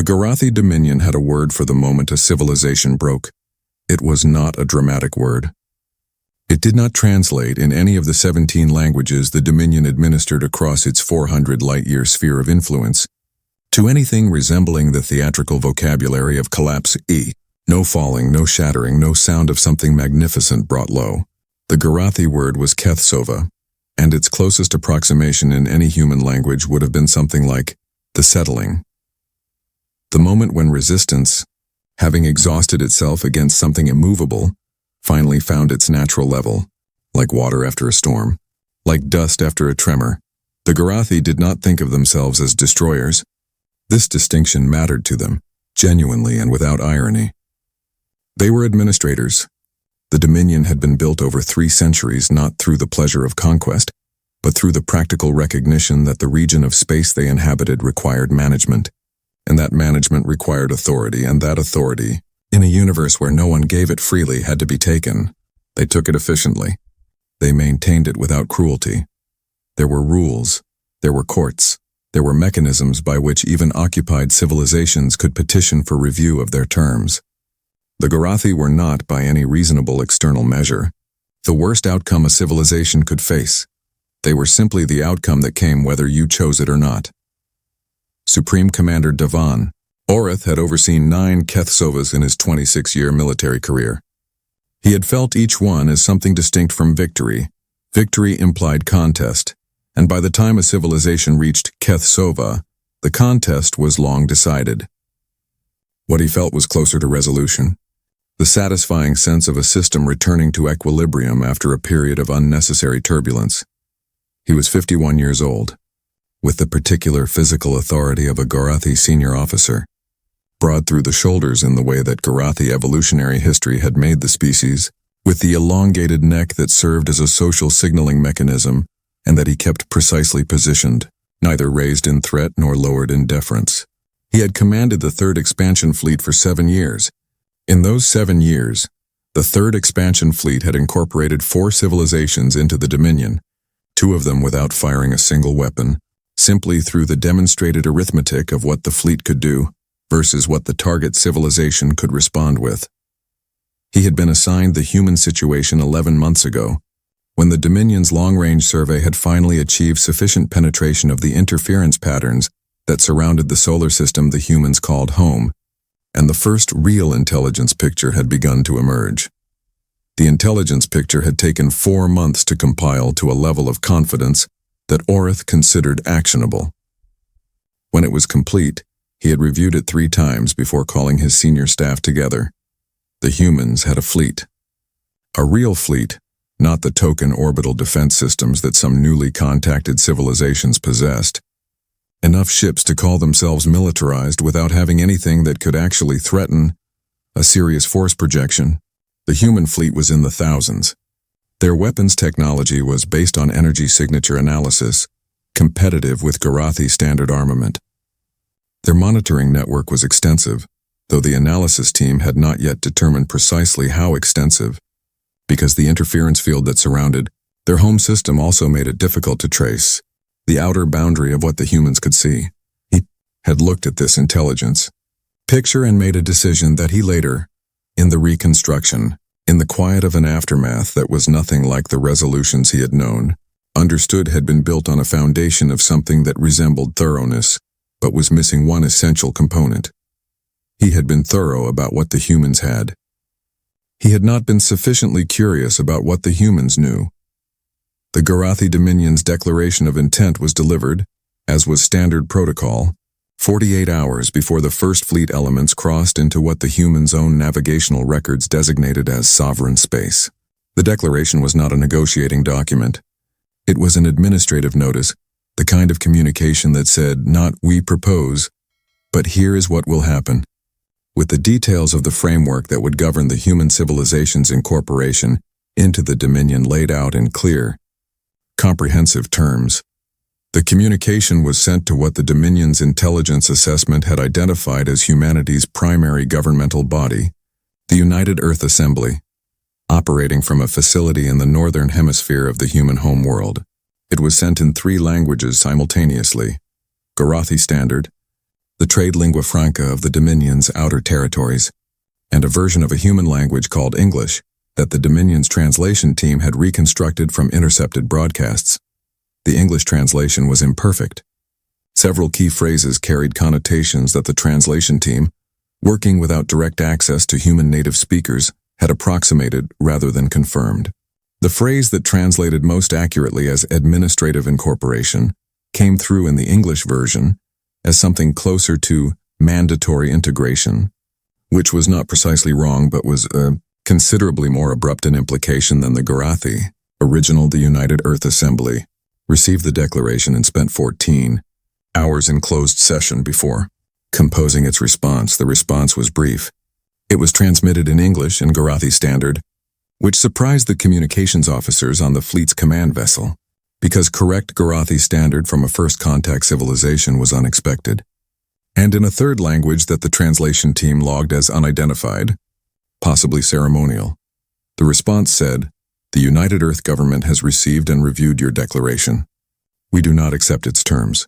Gorathi Dominion had a word for the moment a civilization broke. It was not a dramatic word. It did not translate in any of the 17 languages the Dominion administered across its 400 light-year sphere of influence to anything resembling the theatrical vocabulary of collapse. No falling, no shattering, no sound of something magnificent brought low. The Gorathi word was Kethsova, and its closest approximation in any human language would have been something like the settling. The moment when resistance, having exhausted itself against something immovable, finally found its natural level, like water after a storm, like dust after a tremor. The Gorathi did not think of themselves as destroyers. This distinction mattered to them, genuinely and without irony. They were administrators. The Dominion had been built over 3 centuries not through the pleasure of conquest, but through the practical recognition that the region of space they inhabited required management, and that management required authority, and that authority, in a universe where no one gave it freely, had to be taken. They took it efficiently. They maintained it without cruelty. There were rules, there were courts, there were mechanisms by which even occupied civilizations could petition for review of their terms. The Gorathi were not, by any reasonable external measure, the worst outcome a civilization could face. They were simply the outcome that came whether you chose it or not. Supreme Commander Davan Orith had overseen 9 Kethsovas in his 26-year military career. He had felt each one as something distinct from victory. Victory implied contest, and by the time a civilization reached Kethsova, the contest was long decided. What he felt was closer to resolution, the satisfying sense of a system returning to equilibrium after a period of unnecessary turbulence. He was 51 years old, with the particular physical authority of a Gorathi senior officer, broad through the shoulders in the way that Gorathi evolutionary history had made the species, with the elongated neck that served as a social signaling mechanism, and that he kept precisely positioned, neither raised in threat nor lowered in deference. He had commanded the 3rd Expansion Fleet for 7 years. In those 7 years, the 3rd Expansion Fleet had incorporated 4 civilizations into the Dominion, 2 of them without firing a single weapon, simply through the demonstrated arithmetic of what the fleet could do versus what the target civilization could respond with. He had been assigned the human situation 11 months ago, when the Dominion's long-range survey had finally achieved sufficient penetration of the interference patterns that surrounded the solar system the humans called home, and the first real intelligence picture had begun to emerge. The intelligence picture had taken 4 months to compile to a level of confidence that Orith considered actionable. When it was complete, he had reviewed it 3 times before calling his senior staff together. The humans had a fleet. A real fleet, not the token orbital defense systems that some newly contacted civilizations possessed. Enough ships to call themselves militarized without having anything that could actually threaten a serious force projection. The human fleet was in the thousands. Their weapons technology was based on energy signature analysis, competitive with Gorathi standard armament. Their monitoring network was extensive, though the analysis team had not yet determined precisely how extensive, because the interference field that surrounded their home system also made it difficult to trace the outer boundary of what the humans could see. He had looked at this intelligence picture and made a decision that he later, in the reconstruction, in the quiet of an aftermath that was nothing like the resolutions he had known, understood had been built on a foundation of something that resembled thoroughness, but was missing one essential component. He had been thorough about what the humans had. He had not been sufficiently curious about what the humans knew. The Gorathi Dominion's declaration of intent was delivered, as was standard protocol, 48 hours before the first fleet elements crossed into what the humans' own navigational records designated as sovereign space. The declaration was not a negotiating document. It was an administrative notice, the kind of communication that said, not "we propose," but "here is what will happen," with the details of the framework that would govern the human civilization's incorporation into the Dominion laid out in clear, comprehensive terms. The communication was sent to what the Dominion's intelligence assessment had identified as humanity's primary governmental body, the United Earth Assembly, operating from a facility in the northern hemisphere of the human homeworld. It was sent in 3 languages simultaneously: Gorathi Standard, the trade lingua franca of the Dominion's outer territories, and a version of a human language called English that the Dominion's translation team had reconstructed from intercepted broadcasts. The English translation was imperfect. Several key phrases carried connotations that the translation team, working without direct access to human native speakers, had approximated rather than confirmed. The phrase that translated most accurately as administrative incorporation came through in the English version as something closer to mandatory integration, which was not precisely wrong but was considerably more abrupt in implication than the Gorathi, original the United Earth Assembly, received the declaration and spent 14 hours in closed session before composing its response. The response was brief. It was transmitted in English and Gorathi Standard, which surprised the communications officers on the fleet's command vessel, because correct Gorathi Standard from a first contact civilization was unexpected. And in a third language that the translation team logged as unidentified, possibly ceremonial. The response said, "The United Earth government has received and reviewed your declaration. We do not accept its terms.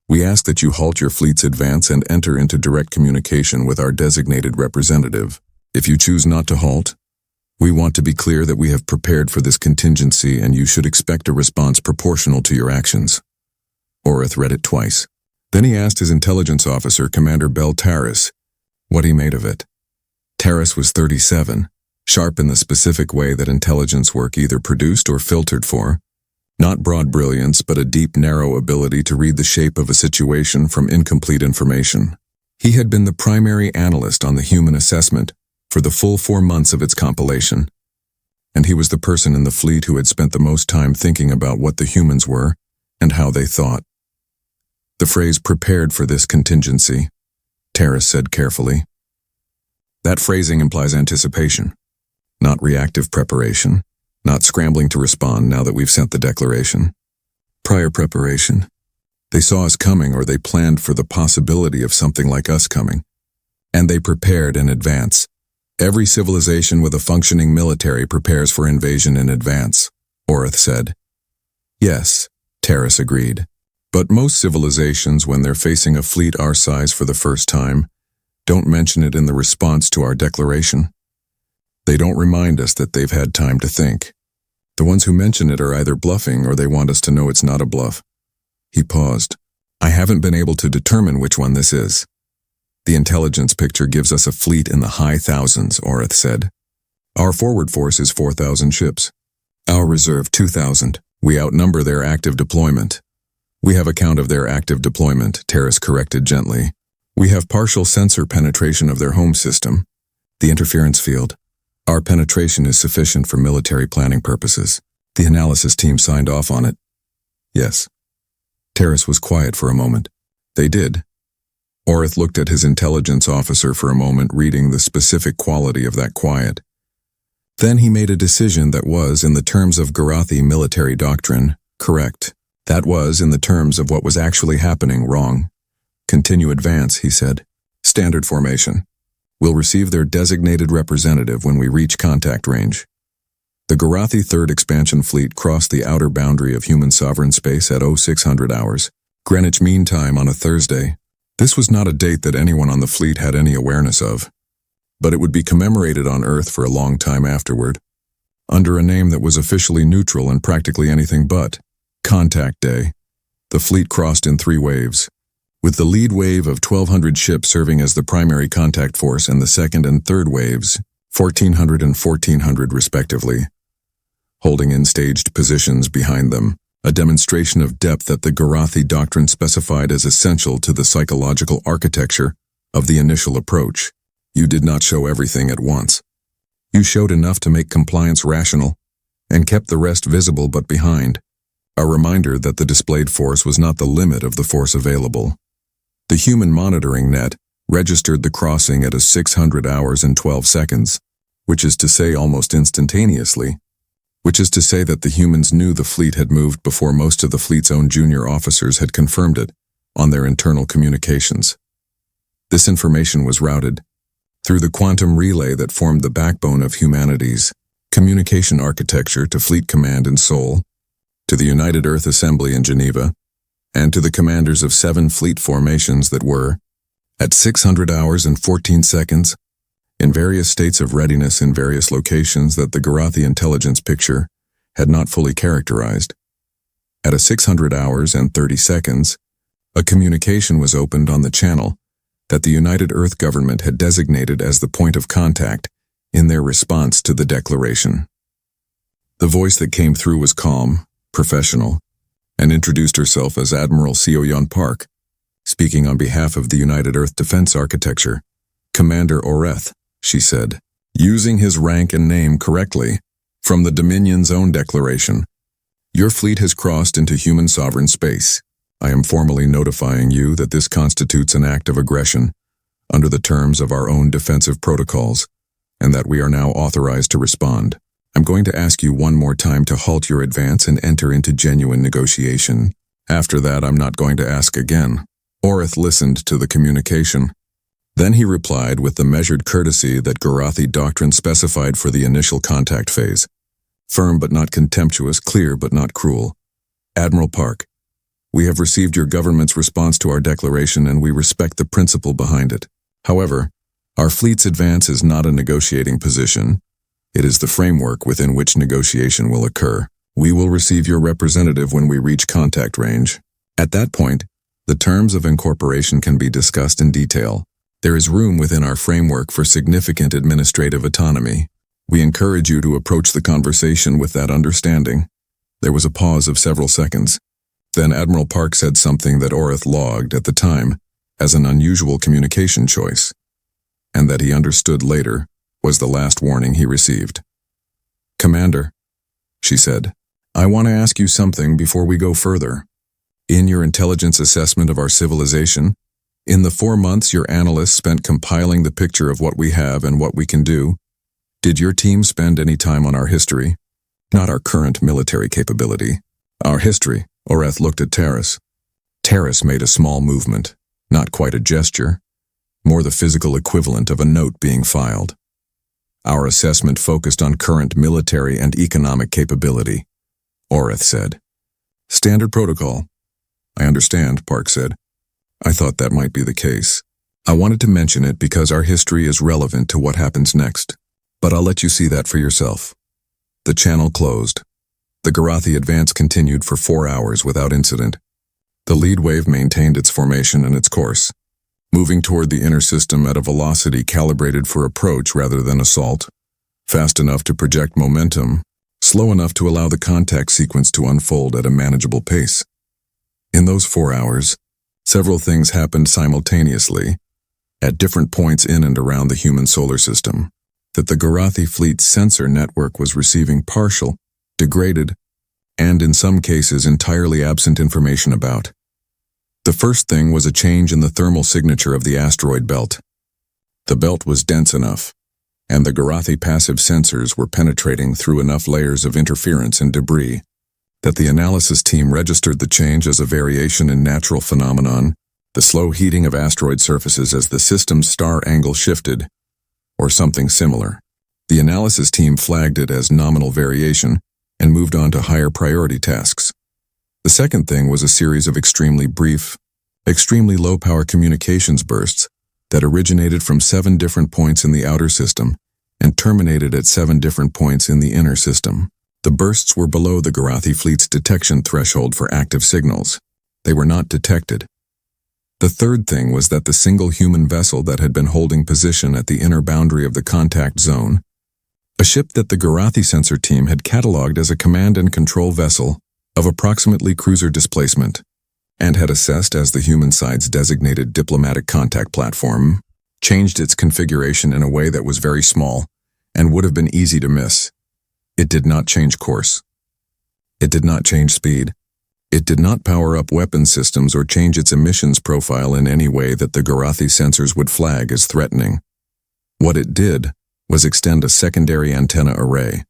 We ask that you halt your fleet's advance and enter into direct communication with our designated representative. If you choose not to halt, we want to be clear that we have prepared for this contingency and you should expect a response proportional to your actions." Orith read it twice. Then he asked his intelligence officer, Commander Bell Taris, what he made of it. Taris was 37, sharp in the specific way that intelligence work either produced or filtered for. Not broad brilliance, but a deep, narrow ability to read the shape of a situation from incomplete information. He had been the primary analyst on the human assessment for the full 4 months of its compilation, and he was the person in the fleet who had spent the most time thinking about what the humans were and how they thought. The phrase "prepared for this contingency," Taris said carefully. That phrasing implies anticipation, not reactive preparation, not scrambling to respond now that we've sent the declaration. Prior preparation. They saw us coming, or they planned for the possibility of something like us coming, and they prepared in advance. Every civilization with a functioning military prepares for invasion in advance, Orith said. Yes, Taris agreed. But most civilizations, when they're facing a fleet our size for the first time, don't mention it in the response to our declaration. They don't remind us that they've had time to think. The ones who mention it are either bluffing or they want us to know it's not a bluff. He paused. I haven't been able to determine which one this is. The intelligence picture gives us a fleet in the high thousands, Orith said. Our forward force is 4,000 ships. Our reserve 2,000. We outnumber their active deployment. We have a count of their active deployment, Taris corrected gently. We have partial sensor penetration of their home system, the interference field. Our penetration is sufficient for military planning purposes. The analysis team signed off on it. Yes. Taris was quiet for a moment. They did. Orith looked at his intelligence officer for a moment, reading the specific quality of that quiet. Then he made a decision that was, in the terms of Gorathi military doctrine, correct. That was, in the terms of what was actually happening, wrong. Continue advance, he said. Standard formation. We'll receive their designated representative when we reach contact range. The Gorathi 3rd Expansion Fleet crossed the outer boundary of human sovereign space at 0600 hours, Greenwich Mean Time on a Thursday. This was not a date that anyone on the fleet had any awareness of, but it would be commemorated on Earth for a long time afterward, under a name that was officially neutral and practically anything but Contact Day. The fleet crossed in 3 waves, with the lead wave of 1,200 ships serving as the primary contact force and the second and third waves, 1,400 and 1,400 respectively, holding in staged positions behind them, a demonstration of depth that the Gorathi doctrine specified as essential to the psychological architecture of the initial approach. You did not show everything at once. You showed enough to make compliance rational, and kept the rest visible but behind, a reminder that the displayed force was not the limit of the force available. The human monitoring net registered the crossing at 600 hours and 12 seconds, which is to say almost instantaneously, which is to say that the humans knew the fleet had moved before most of the fleet's own junior officers had confirmed it on their internal communications. This information was routed through the quantum relay that formed the backbone of humanity's communication architecture to Fleet Command in Seoul, to the United Earth Assembly in Geneva, and to the commanders of 7 fleet formations that were, At 600 hours and 14 seconds, in various states of readiness in various locations that the Gorathi intelligence picture had not fully characterized. At 600 hours and 30 seconds, a communication was opened on the channel that the United Earth government had designated as the point of contact in their response to the declaration. The voice that came through was calm, professional, and introduced herself as Admiral Seo-yeon Park, speaking on behalf of the United Earth Defense Architecture. "Commander Oreth," she said, using his rank and name correctly, from the Dominion's own declaration. "Your fleet has crossed into human sovereign space. I am formally notifying you that this constitutes an act of aggression under the terms of our own defensive protocols, and that we are now authorized to respond. I'm going to ask you one more time to halt your advance and enter into genuine negotiation. After that, I'm not going to ask again." Oreth listened to the communication. Then he replied with the measured courtesy that Gorathi doctrine specified for the initial contact phase. Firm but not contemptuous, clear but not cruel. "Admiral Park, we have received your government's response to our declaration and we respect the principle behind it. However, our fleet's advance is not a negotiating position. It is the framework within which negotiation will occur. We will receive your representative when we reach contact range. At that point, the terms of incorporation can be discussed in detail. There is room within our framework for significant administrative autonomy. We encourage you to approach the conversation with that understanding." There was a pause of several seconds. Then Admiral Park said something that Oreth logged at the time as an unusual communication choice, and that he understood later was the last warning he received. "Commander," she said, "I want to ask you something before we go further. In your intelligence assessment of our civilization, in the 4 months your analysts spent compiling the picture of what we have and what we can do, did your team spend any time on our history? Not our current military capability. Our history." Oreth looked at Terrace. Terrace made a small movement, not quite a gesture, more the physical equivalent of a note being filed. "Our assessment focused on current military and economic capability," Oreth said. "Standard protocol." "I understand," Park said. "I thought that might be the case. I wanted to mention it because our history is relevant to what happens next. But I'll let you see that for yourself." The channel closed. The Gorathi advance continued for 4 hours without incident. The lead wave maintained its formation and its course, moving toward the inner system at a velocity calibrated for approach rather than assault, fast enough to project momentum, slow enough to allow the contact sequence to unfold at a manageable pace. In those 4 hours, several things happened simultaneously, at different points in and around the human solar system, that the Gorathi fleet's sensor network was receiving partial, degraded, and in some cases entirely absent information about. The first thing was a change in the thermal signature of the asteroid belt. The belt was dense enough, and the Gorathi passive sensors were penetrating through enough layers of interference and debris that the analysis team registered the change as a variation in natural phenomenon, the slow heating of asteroid surfaces as the system's star angle shifted, or something similar. The analysis team flagged it as nominal variation and moved on to higher priority tasks. The second thing was a series of extremely brief, extremely low-power communications bursts that originated from 7 different points in the outer system and terminated at 7 different points in the inner system. The bursts were below the Gorathi fleet's detection threshold for active signals. They were not detected. The third thing was that the single human vessel that had been holding position at the inner boundary of the contact zone, a ship that the Gorathi sensor team had catalogued as a command and control vessel of approximately cruiser displacement, and had assessed as the human side's designated diplomatic contact platform, changed its configuration in a way that was very small and would have been easy to miss. It did not change course. It did not change speed. It did not power up weapon systems or change its emissions profile in any way that the Gorathi sensors would flag as threatening. What it did was extend a secondary antenna array,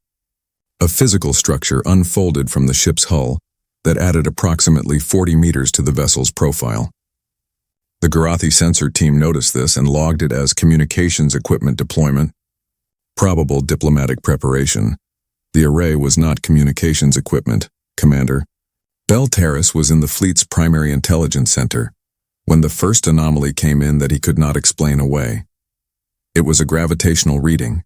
a physical structure unfolded from the ship's hull that added approximately 40 meters to the vessel's profile. The Gorathi sensor team noticed this and logged it as communications equipment deployment. Probable diplomatic preparation. The array was not communications equipment, Commander. Bell Terrace was in the fleet's primary intelligence center, when the first anomaly came in that he could not explain away. It was a gravitational reading.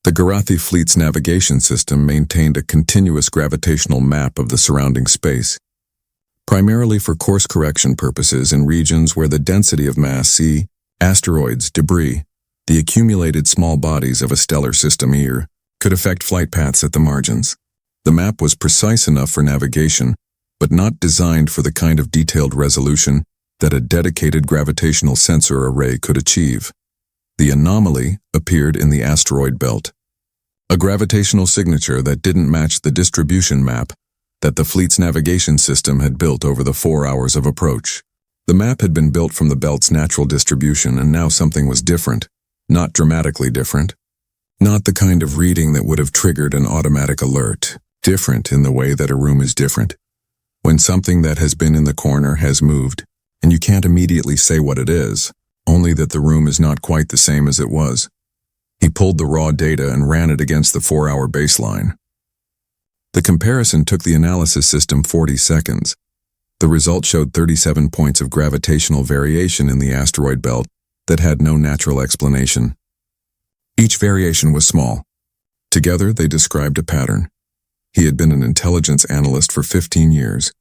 The Gorathi fleet's navigation system maintained a continuous gravitational map of the surrounding space, primarily for course correction purposes in regions where the density of mass C, asteroids, debris, the accumulated small bodies of a stellar system could affect flight paths at the margins. The map was precise enough for navigation, but not designed for the kind of detailed resolution that a dedicated gravitational sensor array could achieve. The anomaly appeared in the asteroid belt, a gravitational signature that didn't match the distribution map that the fleet's navigation system had built over the 4 hours of approach. The map had been built from the belt's natural distribution, and now something was different, not dramatically different. Not the kind of reading that would have triggered an automatic alert. Different in the way that a room is different. When something that has been in the corner has moved, and you can't immediately say what it is, only that the room is not quite the same as it was. He pulled the raw data and ran it against the 4-hour baseline. The comparison took the analysis system 40 seconds. The result showed 37 points of gravitational variation in the asteroid belt that had no natural explanation. Each variation was small. Together, they described a pattern. He had been an intelligence analyst for 15 years.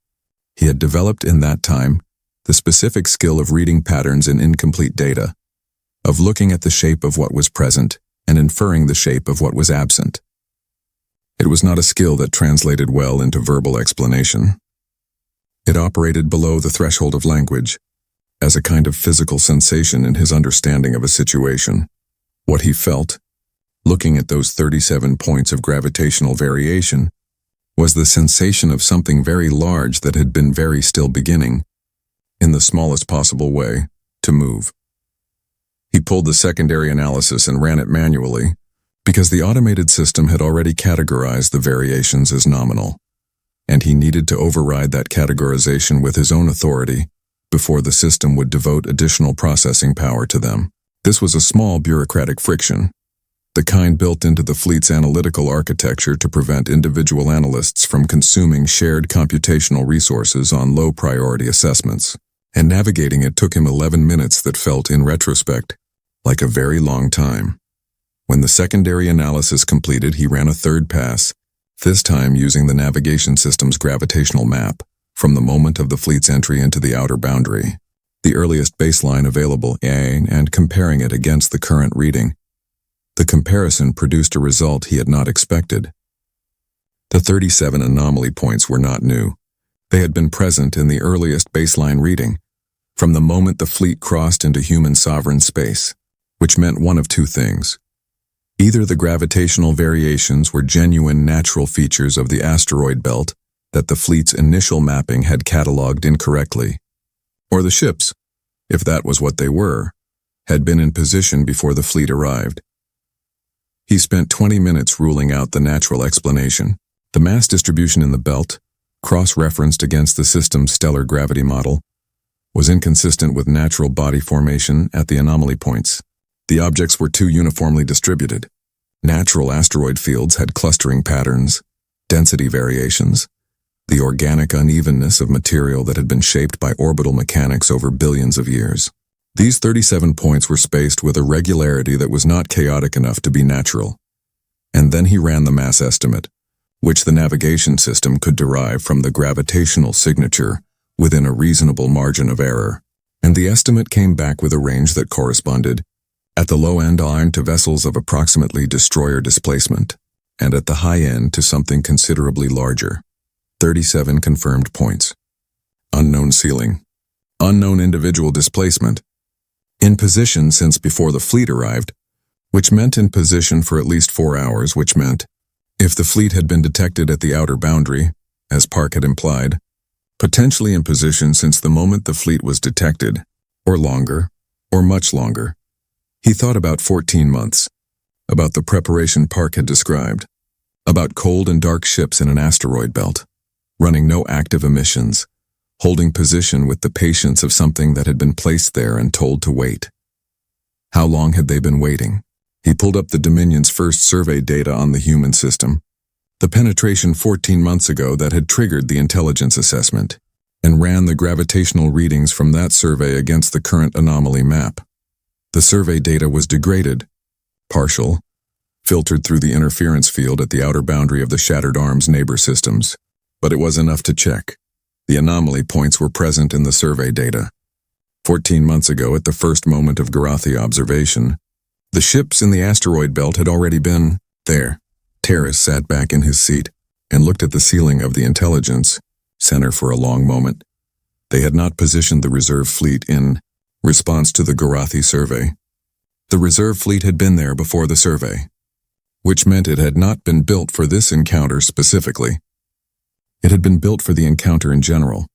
He had developed in that time the specific skill of reading patterns in incomplete data, of looking at the shape of what was present and inferring the shape of what was absent. It was not a skill that translated well into verbal explanation. It operated below the threshold of language, as a kind of physical sensation in his understanding of a situation. What he felt, looking at those 37 points of gravitational variation, was the sensation of something very large that had been very still beginning, in the smallest possible way, to move. He pulled the secondary analysis and ran it manually, because the automated system had already categorized the variations as nominal, and he needed to override that categorization with his own authority before the system would devote additional processing power to them. This was a small bureaucratic friction, the kind built into the fleet's analytical architecture to prevent individual analysts from consuming shared computational resources on low-priority assessments, and navigating it took him 11 minutes that felt, in retrospect, like a very long time. When the secondary analysis completed, he ran a third pass, this time using the navigation system's gravitational map, from the moment of the fleet's entry into the outer boundary, the earliest baseline available, and comparing it against the current reading. The comparison produced a result he had not expected. The 37 anomaly points were not new. They had been present in the earliest baseline reading, from the moment the fleet crossed into human sovereign space, which meant one of two things. Either the gravitational variations were genuine natural features of the asteroid belt that the fleet's initial mapping had catalogued incorrectly, or the ships, if that was what they were, had been in position before the fleet arrived. He spent 20 minutes ruling out the natural explanation. The mass distribution in the belt, cross-referenced against the system's stellar gravity model, was inconsistent with natural body formation at the anomaly points. The objects were too uniformly distributed. Natural asteroid fields had clustering patterns, density variations, the organic unevenness of material that had been shaped by orbital mechanics over billions of years. These 37 points were spaced with a regularity that was not chaotic enough to be natural. And then he ran the mass estimate, which the navigation system could derive from the gravitational signature within a reasonable margin of error. And the estimate came back with a range that corresponded, at the low end to vessels of approximately destroyer displacement, and at the high end to something considerably larger. 37 confirmed points. Unknown ceiling. Unknown individual displacement. In position since before the fleet arrived, which meant in position for at least 4 hours, which meant, if the fleet had been detected at the outer boundary, as Park had implied, potentially in position since the moment the fleet was detected, or longer, or much longer. He thought about 14 months, about the preparation Park had described, about cold and dark ships in an asteroid belt, running no active emissions, holding position with the patience of something that had been placed there and told to wait. How long had they been waiting? He pulled up the Dominion's first survey data on the human system, the penetration 14 months ago that had triggered the intelligence assessment, and ran the gravitational readings from that survey against the current anomaly map. The survey data was degraded, partial, filtered through the interference field at the outer boundary of the Shattered Arms neighbor systems, but it was enough to check. The anomaly points were present in the survey data. 14 months ago, at the first moment of Gorathi observation, the ships in the asteroid belt had already been there. Terrace sat back in his seat and looked at the ceiling of the intelligence center for a long moment. They had not positioned the reserve fleet in response to the Gorathi survey. The reserve fleet had been there before the survey, which meant it had not been built for this encounter specifically. It had been built for the encounter in general,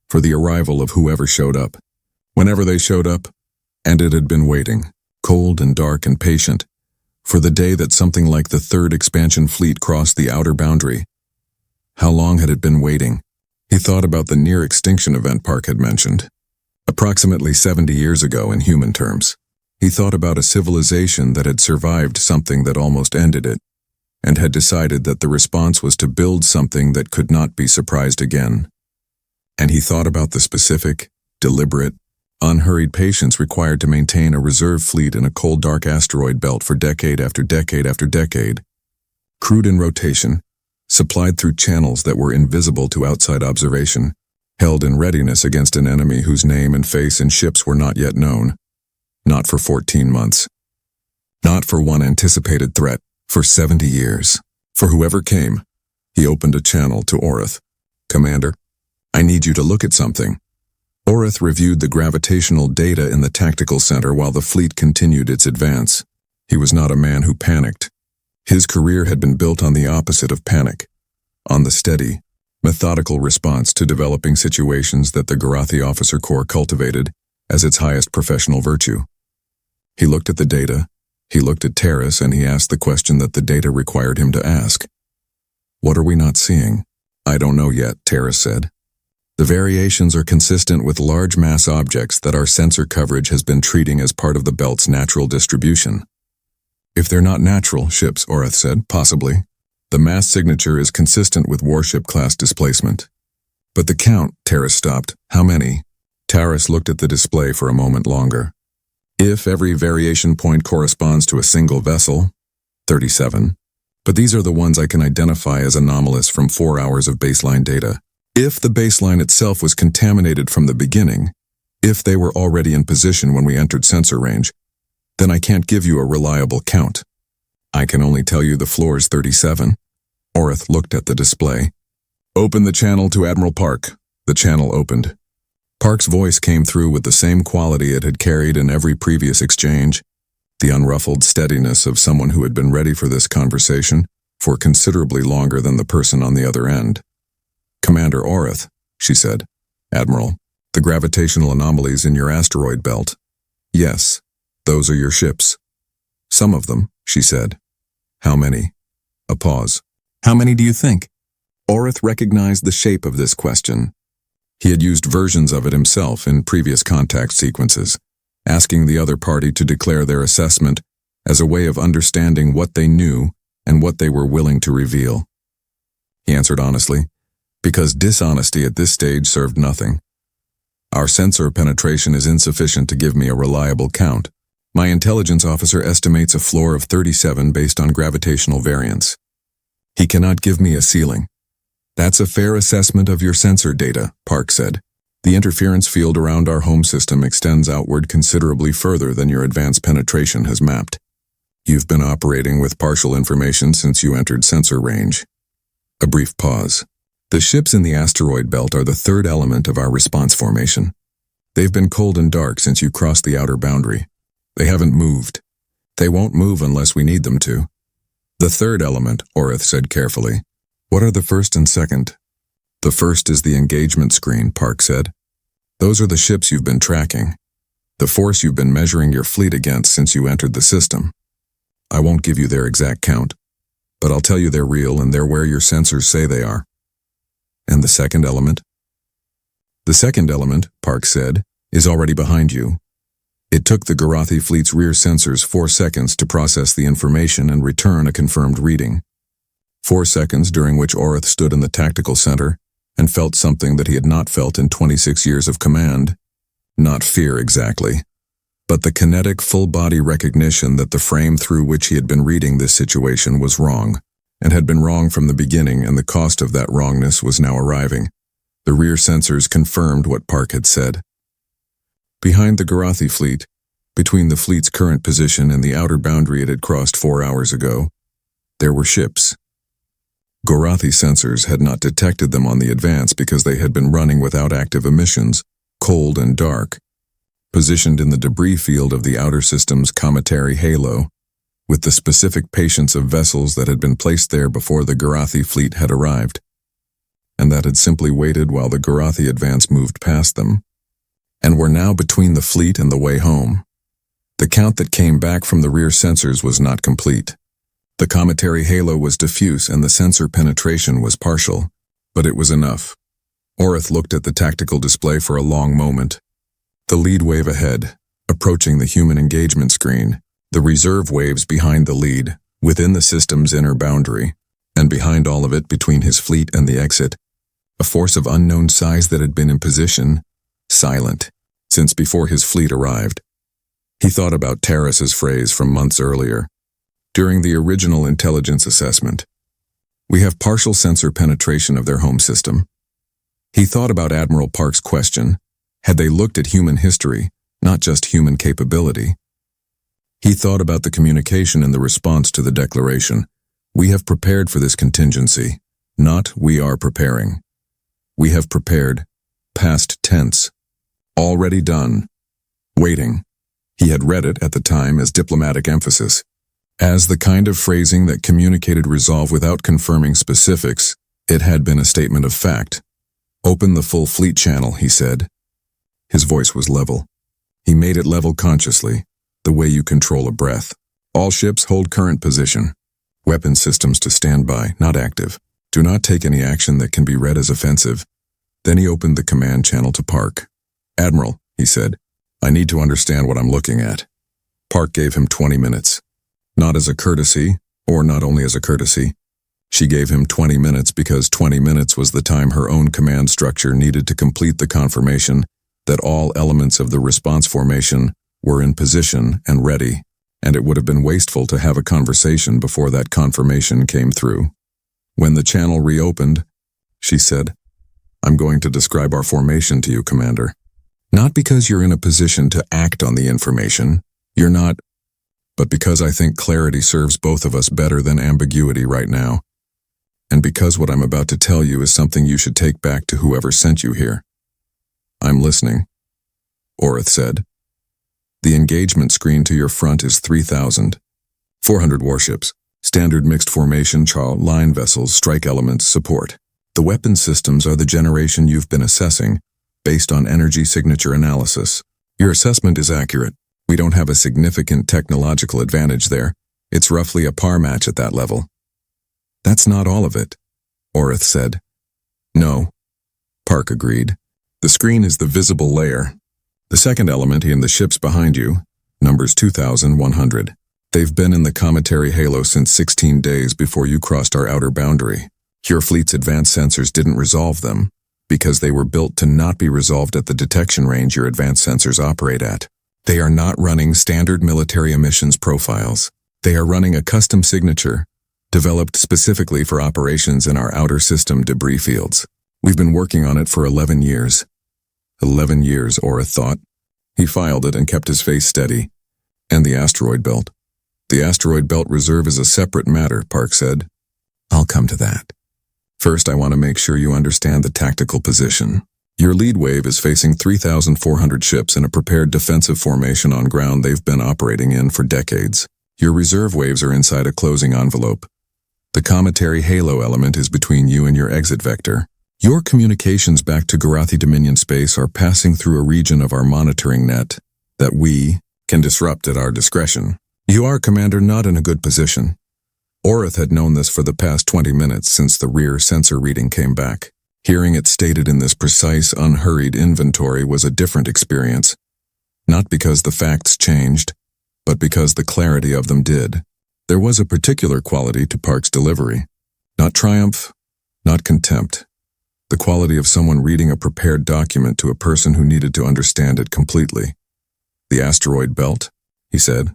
for the arrival of whoever showed up, whenever they showed up, and it had been waiting, cold and dark and patient, for the day that something like the third expansion fleet crossed the outer boundary. How long had it been waiting? He thought about the near-extinction event Park had mentioned, approximately 70 years ago in human terms. He thought about a civilization that had survived something that almost ended it, and had decided that the response was to build something that could not be surprised again. And he thought about the specific, deliberate, unhurried patience required to maintain a reserve fleet in a cold, dark asteroid belt for decade after decade after decade, crewed in rotation, supplied through channels that were invisible to outside observation, held in readiness against an enemy whose name and face and ships were not yet known. Not for 14 months. Not for one anticipated threat, for 70 years. For whoever came, he opened a channel to Orath. "Commander, I need you to look at something." Orath reviewed the gravitational data in the tactical center while the fleet continued its advance. He was not a man who panicked. His career had been built on the opposite of panic, on the steady, methodical response to developing situations that the Gorathi Officer Corps cultivated as its highest professional virtue. He looked at the data, he looked at Terrace, and he asked the question that the data required him to ask. "What are we not seeing?" "I don't know yet," Terrace said. "The variations are consistent with large mass objects that our sensor coverage has been treating as part of the belt's natural distribution." "If they're not natural ships," Orath said, "possibly. The mass signature is consistent with warship class displacement." "But the count," Terrace stopped. "How many?" Terrace looked at the display for a moment longer. "If every variation point corresponds to a single vessel, 37. But these are the ones I can identify as anomalous from 4 hours of baseline data. If the baseline itself was contaminated from the beginning, if they were already in position when we entered sensor range, then I can't give you a reliable count. I can only tell you the floor's 37. Orath looked at the display. "Open the channel to Admiral Park." The channel opened. Park's voice came through with the same quality it had carried in every previous exchange, the unruffled steadiness of someone who had been ready for this conversation for considerably longer than the person on the other end. "Commander Orath," she said. "Admiral, the gravitational anomalies in your asteroid belt. Yes, those are your ships." "Some of them," she said. "How many?" A pause. "How many do you think?" Orath recognized the shape of this question. He had used versions of it himself in previous contact sequences, asking the other party to declare their assessment as a way of understanding what they knew and what they were willing to reveal. He answered honestly, because dishonesty at this stage served nothing. "Our sensor penetration is insufficient to give me a reliable count. My intelligence officer estimates a floor of 37 based on gravitational variance. He cannot give me a ceiling." "That's a fair assessment of your sensor data," Park said. "The interference field around our home system extends outward considerably further than your advanced penetration has mapped. You've been operating with partial information since you entered sensor range." A brief pause. "The ships in the asteroid belt are the third element of our response formation. They've been cold and dark since you crossed the outer boundary. They haven't moved. They won't move unless we need them to." "The third element," Orath said carefully. "What are the first and second?" "The first is the engagement screen," Park said. "Those are the ships you've been tracking, the force you've been measuring your fleet against since you entered the system. I won't give you their exact count, but I'll tell you they're real and they're where your sensors say they are." "And the second element?" "The second element," Park said, "is already behind you. It took the Gorathi fleet's rear sensors 4 seconds to process the information and return a confirmed reading. 4 seconds during which Orath stood in the tactical center, and felt something that he had not felt in 26 years of command. Not fear exactly, but the kinetic full-body recognition that the frame through which he had been reading this situation was wrong, and had been wrong from the beginning, and the cost of that wrongness was now arriving. The rear sensors confirmed what Park had said. Behind the Gorathi fleet, between the fleet's current position and the outer boundary it had crossed 4 hours ago, there were ships. Gorathi sensors had not detected them on the advance because they had been running without active emissions, cold and dark, positioned in the debris field of the outer system's cometary halo, with the specific patience of vessels that had been placed there before the Gorathi fleet had arrived, and that had simply waited while the Gorathi advance moved past them, and were now between the fleet and the way home. The count that came back from the rear sensors was not complete. The cometary halo was diffuse and the sensor penetration was partial, but it was enough. Orath looked at the tactical display for a long moment. The lead wave ahead, approaching the human engagement screen, the reserve waves behind the lead, within the system's inner boundary, and behind all of it between his fleet and the exit, a force of unknown size that had been in position, silent, since before his fleet arrived. He thought about Terrace's phrase from months earlier, during the original intelligence assessment. We have partial sensor penetration of their home system. He thought about Admiral Park's question, had they looked at human history, not just human capability? He thought about the communication in the response to the declaration. We have prepared for this contingency, not we are preparing. We have prepared, past tense, already done, waiting. He had read it at the time as diplomatic emphasis, as the kind of phrasing that communicated resolve without confirming specifics. It had been a statement of fact. Open the full fleet channel, he said. His voice was level. He made it level consciously, the way you control a breath. All ships hold current position. Weapon systems to standby, not active. Do not take any action that can be read as offensive. Then he opened the command channel to Park. Admiral, he said, I need to understand what I'm looking at. Park gave him 20 minutes. Not as a courtesy, or not only as a courtesy. She gave him 20 minutes because 20 minutes was the time her own command structure needed to complete the confirmation that all elements of the response formation were in position and ready, and it would have been wasteful to have a conversation before that confirmation came through. When the channel reopened, she said, I'm going to describe our formation to you, Commander. Not because you're in a position to act on the information, you're not, but because I think clarity serves both of us better than ambiguity right now. And because what I'm about to tell you is something you should take back to whoever sent you here. I'm listening, Orath said. The engagement screen to your front is 3,400 warships, standard mixed formation, line vessels, strike elements, support. The weapon systems are the generation you've been assessing, based on energy signature analysis. Your assessment is accurate. We don't have a significant technological advantage there. It's roughly a par match at that level. That's not all of it, Orath said. No, Park agreed. The screen is the visible layer. The second element in the ships behind you, numbers 2,100. They've been in the cometary halo since 16 days before you crossed our outer boundary. Your fleet's advanced sensors didn't resolve them, because they were built to not be resolved at the detection range your advanced sensors operate at. They are not running standard military emissions profiles. They are running a custom signature, developed specifically for operations in our outer system debris fields. We've been working on it for 11 years. 11 years, Orath thought. He filed it and kept his face steady. And the asteroid belt. The asteroid belt reserve is a separate matter, Park said. I'll come to that. First, I want to make sure you understand the tactical position. Your lead wave is facing 3,400 ships in a prepared defensive formation on ground they've been operating in for decades. Your reserve waves are inside a closing envelope. The cometary halo element is between you and your exit vector. Your communications back to Gorathi Dominion space are passing through a region of our monitoring net that we can disrupt at our discretion. You are, Commander, not in a good position. Orath had known this for the past 20 minutes since the rear sensor reading came back. Hearing it stated in this precise, unhurried inventory was a different experience. Not because the facts changed, but because the clarity of them did. There was a particular quality to Park's delivery. Not triumph, not contempt. the quality of someone reading a prepared document to a person who needed to understand it completely. "The asteroid belt?" he said.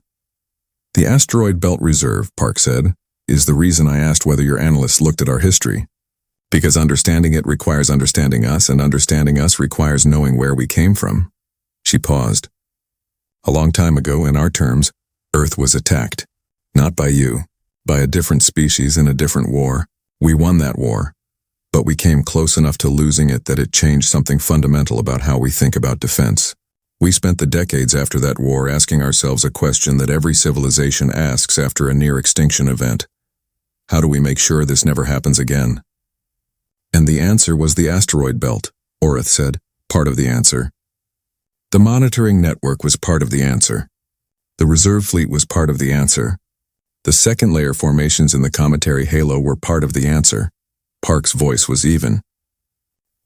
"The asteroid belt reserve," Park said, "is the reason I asked whether your analysts looked at our history. Because understanding it requires understanding us, and understanding us requires knowing where we came from." She paused. "A long time ago, in our terms, Earth was attacked. Not by you, by a different species in a different war. We won that war, but we came close enough to losing it that it changed something fundamental about how we think about defense. We spent the decades after that war asking ourselves a question that every civilization asks after a near-extinction event. How do we make sure this never happens again? And the answer was the asteroid belt," Orath said, "part of the answer. The monitoring network was part of the answer. The reserve fleet was part of the answer. The second layer formations in the cometary halo were part of the answer." Park's voice was even.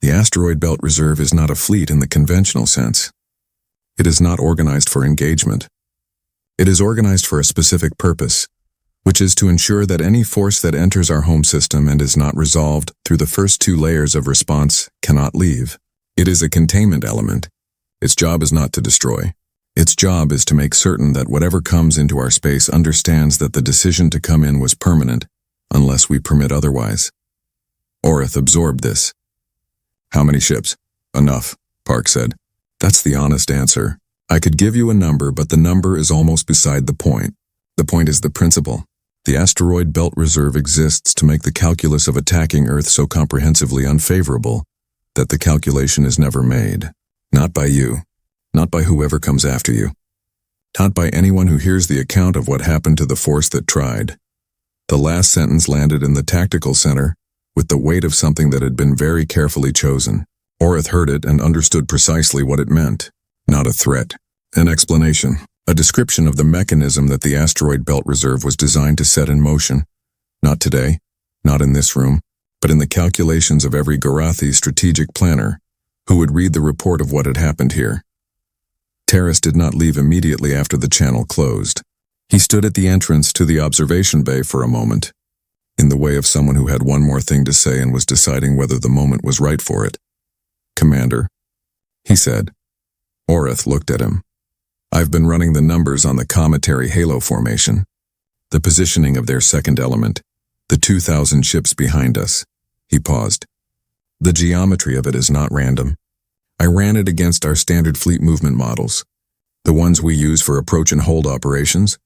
"The asteroid belt reserve is not a fleet in the conventional sense. It is not organized for engagement. It is organized for a specific purpose, which is to ensure that any force that enters our home system and is not resolved through the first two layers of response cannot leave. It is a containment element. Its job is not to destroy. Its job is to make certain that whatever comes into our space understands that the decision to come in was permanent, unless we permit otherwise." Orath absorbed this. "How many ships?" "Enough," Park said. "That's the honest answer. I could give you a number, but the number is almost beside the point. The point is the principle. The asteroid belt reserve exists to make the calculus of attacking Earth so comprehensively unfavorable that the calculation is never made. Not by you. Not by whoever comes after you. Not by anyone who hears the account of what happened to the force that tried." The last sentence landed in the tactical center with the weight of something that had been very carefully chosen. Orath heard it and understood precisely what it meant. Not a threat. An explanation. A description of the mechanism that the asteroid belt reserve was designed to set in motion. Not today, not in this room, but in the calculations of every Gorathi strategic planner who would read the report of what had happened here. Terrace did not leave immediately after the channel closed. He stood at the entrance to the observation bay for a moment, in the way of someone who had one more thing to say and was deciding whether the moment was right for it. "Commander," he said. Orath looked at him. "I've been running the numbers on the cometary halo formation, the positioning of their second element, the 2,000 ships behind us." He paused. "The geometry of it is not random. I ran it against our standard fleet movement models, the ones we use for approach and hold operations,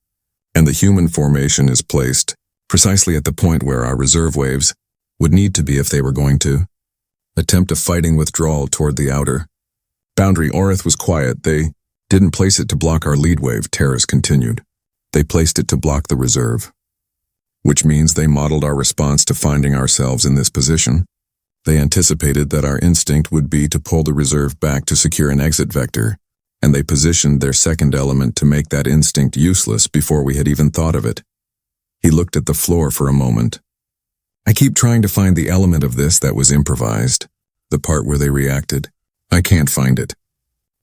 and the human formation is placed precisely at the point where our reserve waves would need to be if they were going to attempt a fighting withdrawal toward the outer boundary." Orath was quiet. "They didn't place it to block our lead wave," Terrace continued. "They placed it to block the reserve. Which means they modeled our response to finding ourselves in this position. They anticipated that our instinct would be to pull the reserve back to secure an exit vector, and they positioned their second element to make that instinct useless before we had even thought of it." He looked at the floor for a moment. "I keep trying to find the element of this that was improvised, the part where they reacted. I can't find it.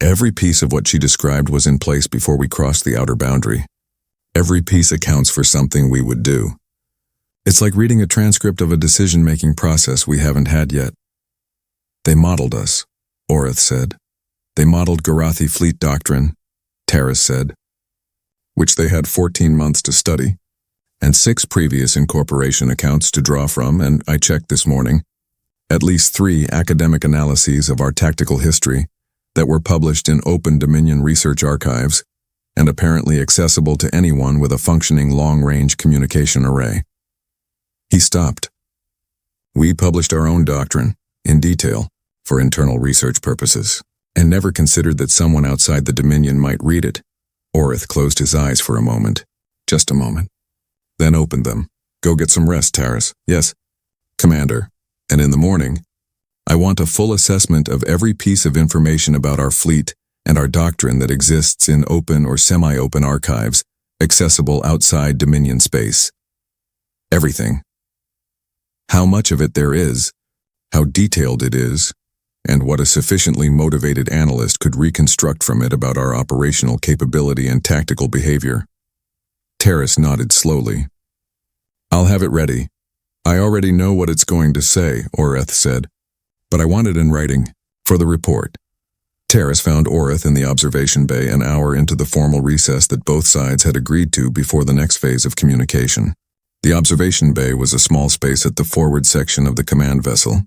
Every piece of what she described was in place before we crossed the outer boundary. Every piece accounts for something we would do. It's like reading a transcript of a decision-making process we haven't had yet." "They modeled us," Orath said. "They modeled Gorathi fleet doctrine," Terrace said, "which they had 14 months to study, and 6 previous incorporation accounts to draw from, and I checked this morning, at least 3 academic analyses of our tactical history that were published in open Dominion research archives and apparently accessible to anyone with a functioning long-range communication array." He stopped. "We published our own doctrine, in detail, for internal research purposes, and never considered that someone outside the Dominion might read it." Orath closed his eyes for a moment. Just a moment. Then opened them. "Go get some rest, Terrace." "Yes, Commander. And in the morning, I want a full assessment of every piece of information about our fleet and our doctrine that exists in open or semi-open archives, accessible outside Dominion space. Everything. How much of it there is, how detailed it is, and what a sufficiently motivated analyst could reconstruct from it about our operational capability and tactical behavior." Terrace nodded slowly. "I'll have it ready. I already know what it's going to say," Orath said. but I want it in writing, for the report. Terrace found Orath in the observation bay an hour into the formal recess that both sides had agreed to before the next phase of communication. The observation bay was a small space at the forward section of the command vessel,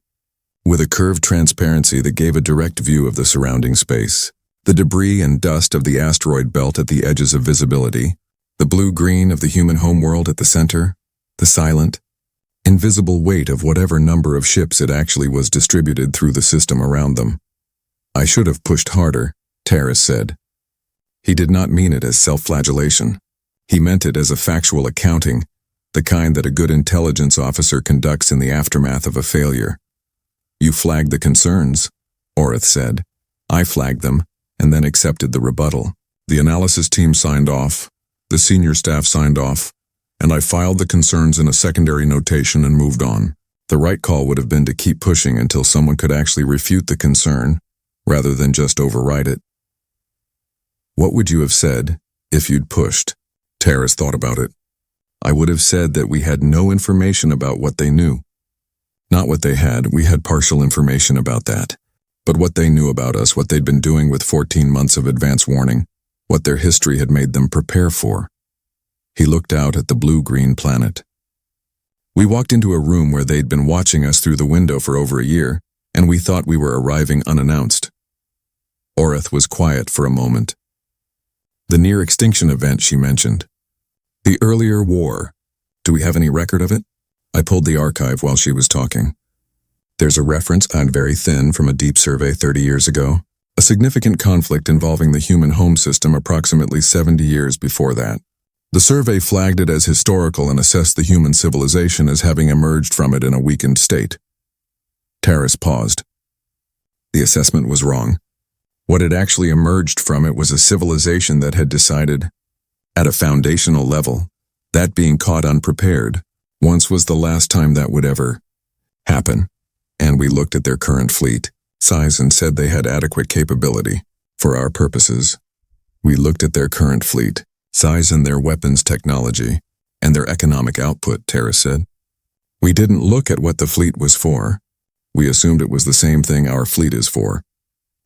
with a curved transparency that gave a direct view of the surrounding space. The debris and dust of the asteroid belt at the edges of visibility, the blue-green of the human homeworld at the center, the silent, invisible weight of whatever number of ships it actually was distributed through the system around them. I should have pushed harder, Terrace said. He did not mean it as self-flagellation. He meant it as a factual accounting, the kind that a good intelligence officer conducts in the aftermath of a failure. You flagged the concerns, Orath said. I flagged them, and then accepted the rebuttal. The analysis team signed off, the senior staff signed off, and I filed the concerns in a secondary notation and moved on. The right call would have been to keep pushing until someone could actually refute the concern, rather than just override it. What would you have said if you'd pushed? Terrace thought about it. I would have said that we had no information about what they knew. Not what they had, we had partial information about that. But what they knew about us, what they'd been doing with 14 months of advance warning, what their history had made them prepare for. He looked out at the blue-green planet. We walked into a room where they'd been watching us through the window for over a year, and we thought we were arriving unannounced. Orath was quiet for a moment. The near-extinction event she mentioned. The earlier war. Do we have any record of it? I pulled the archive while she was talking. There's a reference on very thin from a deep survey 30 years ago. A significant conflict involving the human home system approximately 70 years before that. The survey flagged it as historical and assessed the human civilization as having emerged from it in a weakened state. Terrace paused. The assessment was wrong. What had actually emerged from it was a civilization that had decided, at a foundational level, that being caught unprepared once was the last time that would ever happen, and we looked at their current fleet size and said they had adequate capability for our purposes. We looked at their current fleet size and their weapons technology and their economic output, Terrace said. We didn't look at what the fleet was for. We assumed it was the same thing our fleet is for.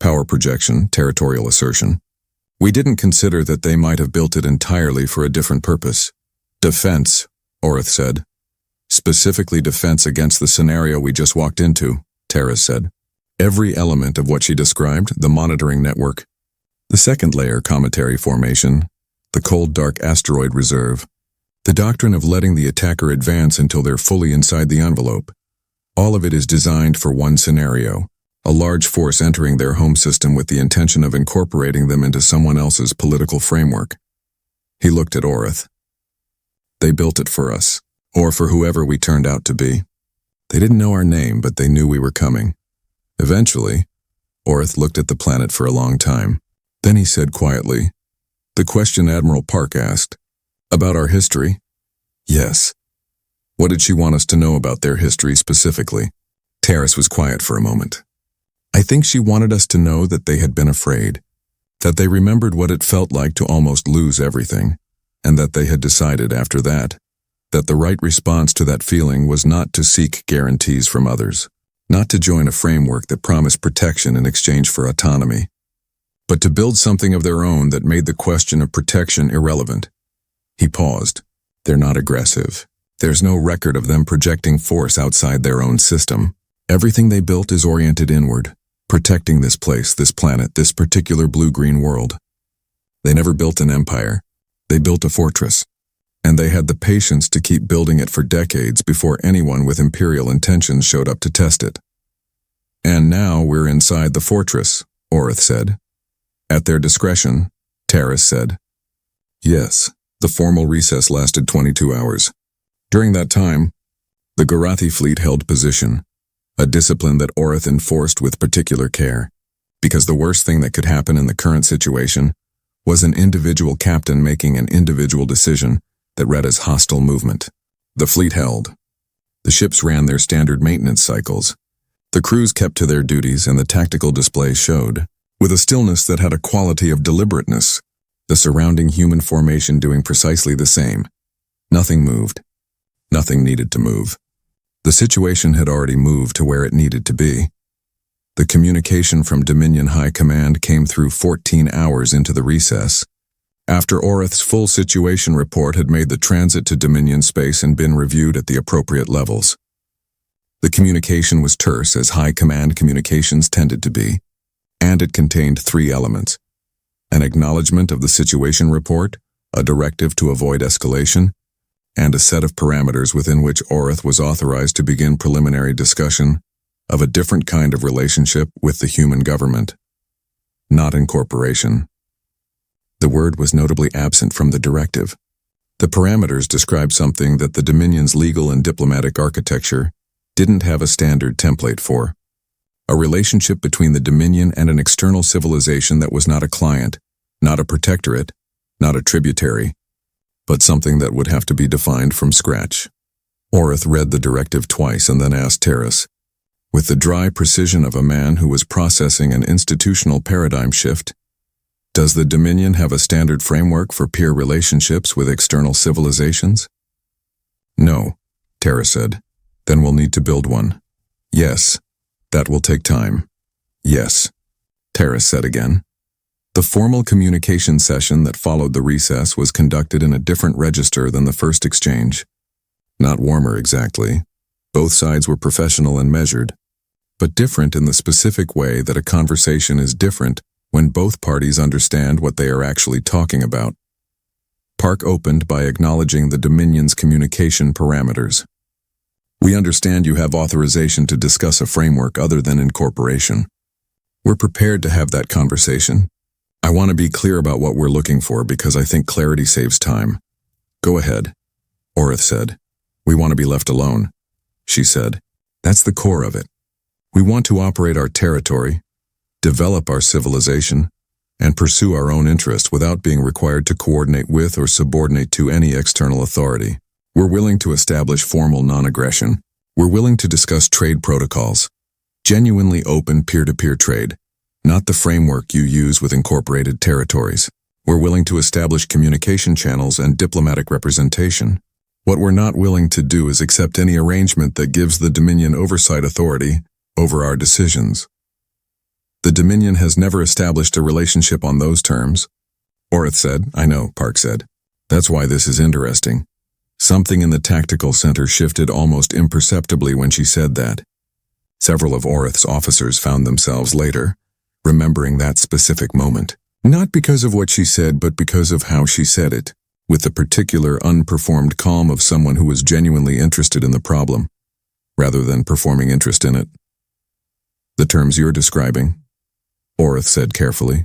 Power projection, territorial assertion. We didn't consider that they might have built it entirely for a different purpose. Defense, Orath said. Specifically defense against the scenario we just walked into, Terrace said. Every element of what she described, the monitoring network, the second layer cometary formation, the cold dark asteroid reserve, the doctrine of letting the attacker advance until they're fully inside the envelope. All of it is designed for one scenario, a large force entering their home system with the intention of incorporating them into someone else's political framework. He looked at Orath. They built it for us, or for whoever we turned out to be. They didn't know our name, but they knew we were coming. Eventually, Orath looked at the planet for a long time. Then he said quietly, the question Admiral Park asked, about our history? Yes. What did she want us to know about their history specifically? Terrace was quiet for a moment. I think she wanted us to know that they had been afraid, that they remembered what it felt like to almost lose everything, and that they had decided after that the right response to that feeling was not to seek guarantees from others, not to join a framework that promised protection in exchange for autonomy, but to build something of their own that made the question of protection irrelevant. He paused. They're not aggressive. There's no record of them projecting force outside their own system. Everything they built is oriented inward, protecting this place, this planet, this particular blue-green world. They never built an empire. They built a fortress. And they had the patience to keep building it for decades before anyone with imperial intentions showed up to test it. And now we're inside the fortress, Orath said. At their discretion, Terrace said. Yes, the formal recess lasted 22 hours. During that time, the Gorathi fleet held position, a discipline that Orath enforced with particular care, because the worst thing that could happen in the current situation was an individual captain making an individual decision that read as hostile movement. The fleet held. The ships ran their standard maintenance cycles. The crews kept to their duties and the tactical display showed, with a stillness that had a quality of deliberateness, the surrounding human formation doing precisely the same. Nothing moved. Nothing needed to move. The situation had already moved to where it needed to be. The communication from Dominion High Command came through 14 hours into the recess, after Orath's full situation report had made the transit to Dominion space and been reviewed at the appropriate levels. The communication was terse, as High Command communications tended to be, and it contained 3 elements: an acknowledgement of the situation report, a directive to avoid escalation, and a set of parameters within which Orath was authorized to begin preliminary discussion of a different kind of relationship with the human government, not incorporation. The word was notably absent from the directive. The parameters described something that the Dominion's legal and diplomatic architecture didn't have a standard template for: a relationship between the Dominion and an external civilization that was not a client, not a protectorate, not a tributary, but something that would have to be defined from scratch. Orath read the directive twice and then asked Terrace, with the dry precision of a man who was processing an institutional paradigm shift, "Does the Dominion have a standard framework for peer relationships with external civilizations?" "No," Terrace said. "Then we'll need to build one." "Yes. That will take time." "Yes," Terrace said again. The formal communication session that followed the recess was conducted in a different register than the first exchange. Not warmer exactly. Both sides were professional and measured, but different in the specific way that a conversation is different when both parties understand what they are actually talking about. Park opened by acknowledging the Dominion's communication parameters. "We understand you have authorization to discuss a framework other than incorporation. We're prepared to have that conversation. I want to be clear about what we're looking for because I think clarity saves time." "Go ahead," Orath said. "We want to be left alone," she said. "That's the core of it. We want to operate our territory, develop our civilization, and pursue our own interests without being required to coordinate with or subordinate to any external authority. We're willing to establish formal non-aggression. We're willing to discuss trade protocols, genuinely open peer-to-peer trade, not the framework you use with incorporated territories. We're willing to establish communication channels and diplomatic representation. What we're not willing to do is accept any arrangement that gives the Dominion oversight authority over our decisions. The Dominion has never established a relationship on those terms," Orath said. "I know," Park said. "That's why this is interesting." Something in the tactical center shifted almost imperceptibly when she said that. Several of Orath's officers found themselves later remembering that specific moment. Not because of what she said, but because of how she said it, with the particular unperformed calm of someone who was genuinely interested in the problem, rather than performing interest in it. "The terms you're describing," Orath said carefully,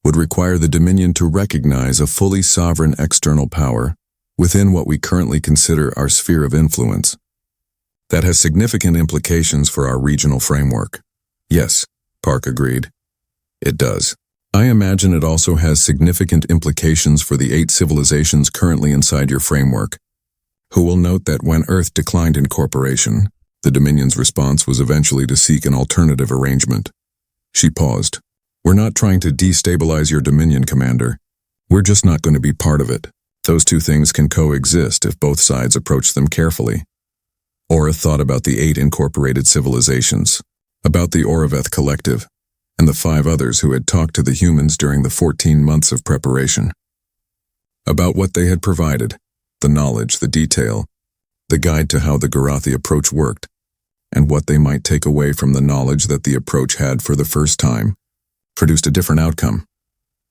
"would require the Dominion to recognize a fully sovereign external power within what we currently consider our sphere of influence. That has significant implications for our regional framework." "Yes," Park agreed. "It does. I imagine it also has significant implications for the 8 civilizations currently inside your framework, who will note that when Earth declined incorporation, the Dominion's response was eventually to seek an alternative arrangement." She paused. "We're not trying to destabilize your Dominion, Commander. We're just not going to be part of it. Those two things can coexist if both sides approach them carefully." Orath thought about the 8 incorporated civilizations, about the Oraveth Collective, and the 5 others who had talked to the humans during the 14 months of preparation. About what they had provided, the knowledge, the detail, the guide to how the Gorathi approach worked, and what they might take away from the knowledge that the approach had for the first time produced a different outcome.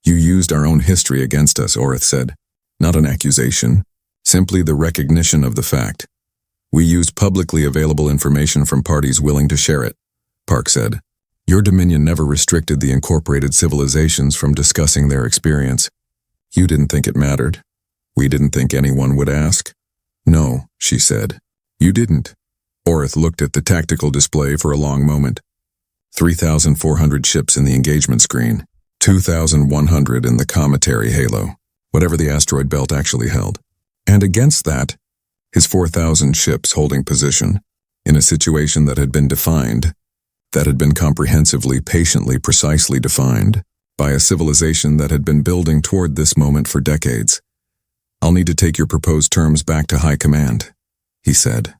"You used our own history against us," Orath said. "Not an accusation, simply the recognition of the fact. We used publicly available information from parties willing to share it," Park said. "Your Dominion never restricted the incorporated civilizations from discussing their experience. You didn't think it mattered. We didn't think anyone would ask." "No," she said. "You didn't." Orath looked at the tactical display for a long moment. 3,400 ships in the engagement screen, 2,100 in the cometary halo, whatever the asteroid belt actually held. And against that, his 4,000 ships holding position, in a situation that had been defined, that had been comprehensively, patiently, precisely defined, by a civilization that had been building toward this moment for decades. "I'll need to take your proposed terms back to High Command," he said.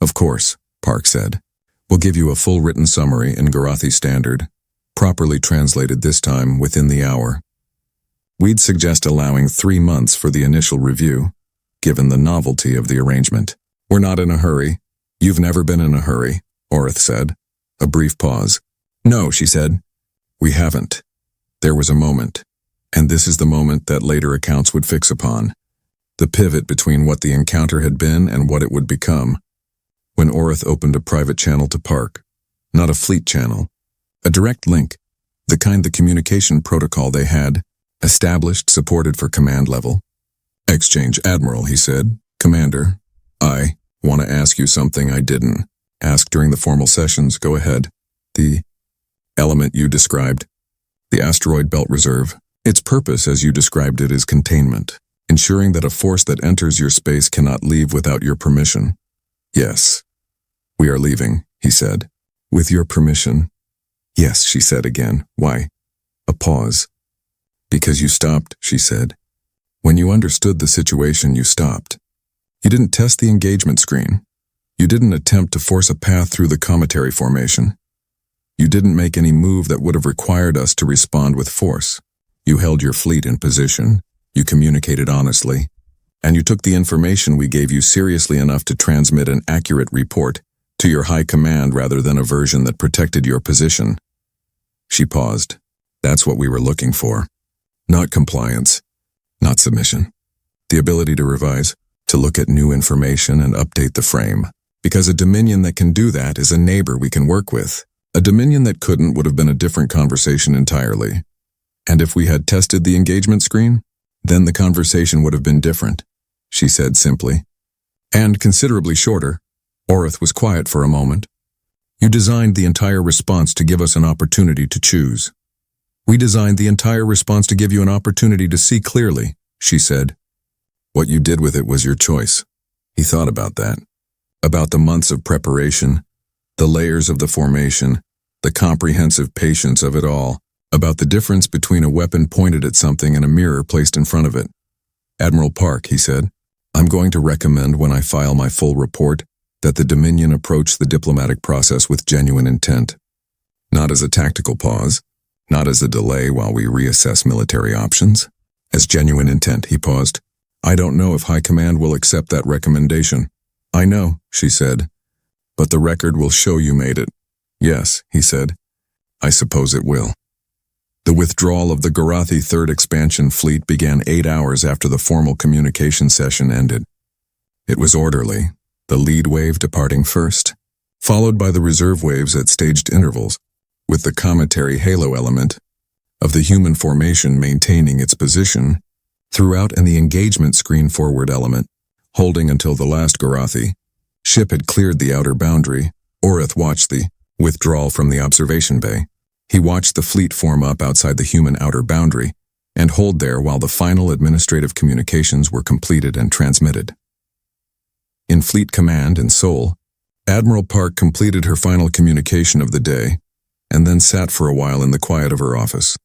"Of course," Park said. We'll give you a full written summary in Gorathi Standard, properly translated this time within the hour. We'd suggest allowing 3 months for the initial review, given the novelty of the arrangement. We're not in a hurry. You've never been in a hurry, Orith said. A brief pause. No, she said. We haven't. There was a moment, and this is the moment that later accounts would fix upon. The pivot between what the encounter had been and what it would become. When Orith opened a private channel to Park, not a fleet channel, a direct link, the kind the communication protocol they had, established, supported for command level. Exchange Admiral, he said. Commander, I want to ask you something I didn't ask during the formal sessions. Go ahead. The element you described, the asteroid belt reserve, its purpose as you described it is containment, ensuring that a force that enters your space cannot leave without your permission. Yes. We are leaving, he said. With your permission? Yes, she said again. Why? A pause. Because you stopped, she said. When you understood the situation, you stopped. You didn't test the engagement screen. You didn't attempt to force a path through the cometary formation. You didn't make any move that would have required us to respond with force. You held your fleet in position. You communicated honestly. And you took the information we gave you seriously enough to transmit an accurate report to your high command rather than a version that protected your position. She paused. That's what we were looking for. Not compliance. Not submission. The ability to revise, to look at new information and update the frame. Because a Dominion that can do that is a neighbor we can work with. A Dominion that couldn't would have been a different conversation entirely. And if we had tested the engagement screen, then the conversation would have been different, she said simply. And considerably shorter. Orith was quiet for a moment. You designed the entire response to give us an opportunity to choose. We designed the entire response to give you an opportunity to see clearly, she said. What you did with it was your choice. He thought about that. About the months of preparation, the layers of the formation, the comprehensive patience of it all, about the difference between a weapon pointed at something and a mirror placed in front of it. Admiral Park, he said, I'm going to recommend when I file my full report that the Dominion approach the diplomatic process with genuine intent. Not as a tactical pause, not as a delay while we reassess military options. As genuine intent, he paused. I don't know if High Command will accept that recommendation. I know, she said, but the record will show you made it. Yes, he said. I suppose it will. The withdrawal of the Gorathi 3rd Expansion Fleet began 8 hours after the formal communication session ended. It was orderly, the lead wave departing first, followed by the reserve waves at staged intervals, with the cometary halo element of the human formation maintaining its position throughout and the engagement screen forward element, holding until the last Gorathi ship had cleared the outer boundary. Orith watched the withdrawal from the observation bay. He watched the fleet form up outside the human outer boundary and hold there while the final administrative communications were completed and transmitted. In Fleet Command in Seoul, Admiral Park completed her final communication of the day and then sat for a while in the quiet of her office,